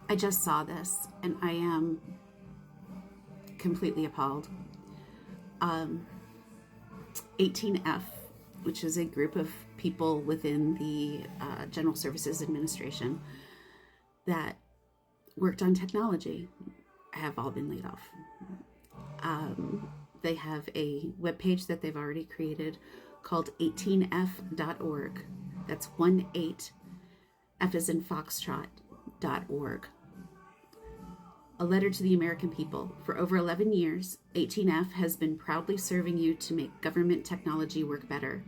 I just saw this and I am completely appalled. 18F, which is a group of people within the General Services Administration that worked on technology, have all been laid off. They have a webpage that they've already created called 18f.org. That's 18F as in foxtrot.org. A letter to the American people. For over 11 years, 18F has been proudly serving you to make government technology work better.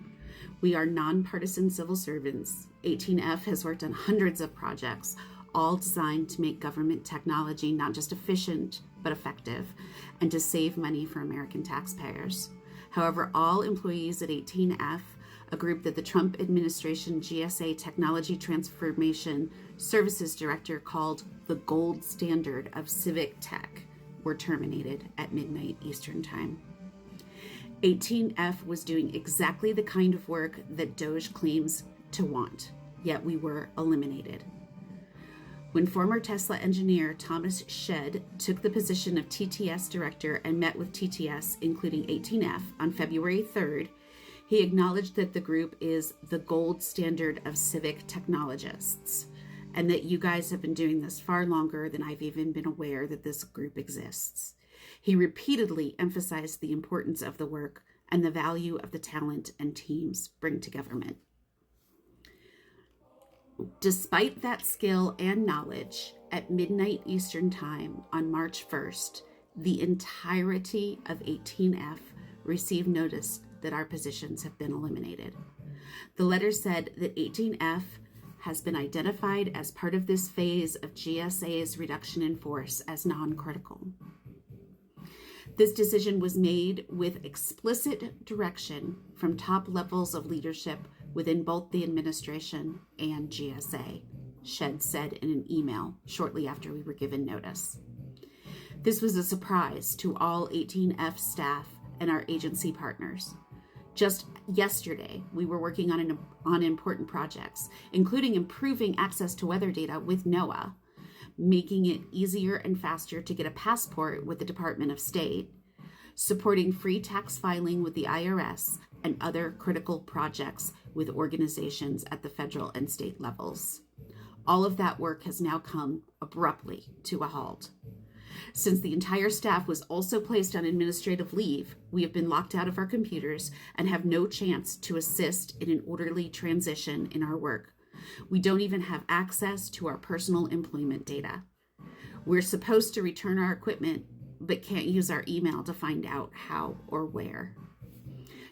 We are nonpartisan civil servants. 18F has worked on hundreds of projects, all designed to make government technology not just efficient, but effective, and to save money for American taxpayers. However, all employees at 18F, a group that the Trump administration GSA Technology Transformation Services Director called the gold standard of civic tech, were terminated at midnight Eastern Time. 18F was doing exactly the kind of work that DOJ claims to want, yet we were eliminated. When former Tesla engineer Thomas Shedd took the position of TTS director and met with TTS, including 18F, on February 3rd, he acknowledged that the group is the gold standard of civic technologists, and that you guys have been doing this far longer than I've even been aware that this group exists. He repeatedly emphasized the importance of the work and the value of the talent and teams bring to government. Despite that skill and knowledge, at midnight Eastern Time on March 1st, the entirety of 18F received notice that our positions have been eliminated. The letter said that 18F has been identified as part of this phase of GSA's reduction in force as non-critical. This decision was made with explicit direction from top levels of leadership within both the administration and GSA, Shedd said in an email shortly after we were given notice. This was a surprise to all 18F staff and our agency partners. Just yesterday, we were working on important projects, including improving access to weather data with NOAA, making it easier and faster to get a passport with the Department of State, supporting free tax filing with the IRS, and other critical projects with organizations at the federal and state levels. All of that work has now come abruptly to a halt. Since the entire staff was also placed on administrative leave, we have been locked out of our computers and have no chance to assist in an orderly transition in our work. We don't even have access to our personal employment data. We're supposed to return our equipment, but can't use our email to find out how or where.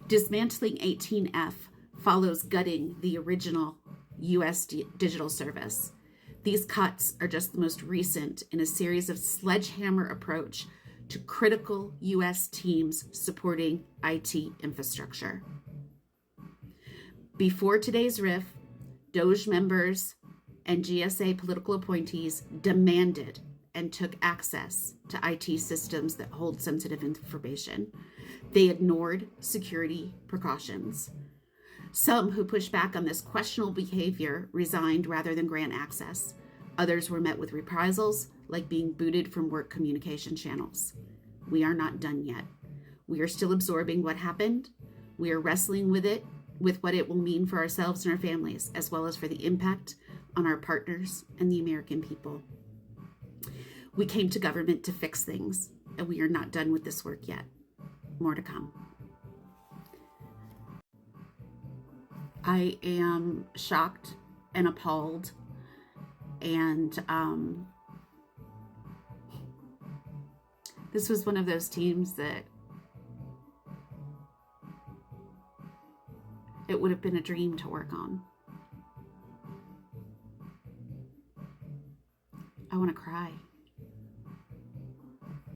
Dismantling 18F follows gutting the original U.S. digital service. These cuts are just the most recent in a series of sledgehammer approach to critical U.S. teams supporting IT infrastructure. Before today's riff, DOJ members and GSA political appointees demanded and took access to IT systems that hold sensitive information. They ignored security precautions. Some who pushed back on this questionable behavior resigned rather than grant access. Others were met with reprisals, like being booted from work communication channels. We are not done yet. We are still absorbing what happened. We are wrestling with what it will mean for ourselves and our families, as well as for the impact on our partners and the American people. We came to government to fix things, and we are not done with this work yet. More to come. I am shocked and appalled, and this was one of those teams that it would have been a dream to work on. I want to cry.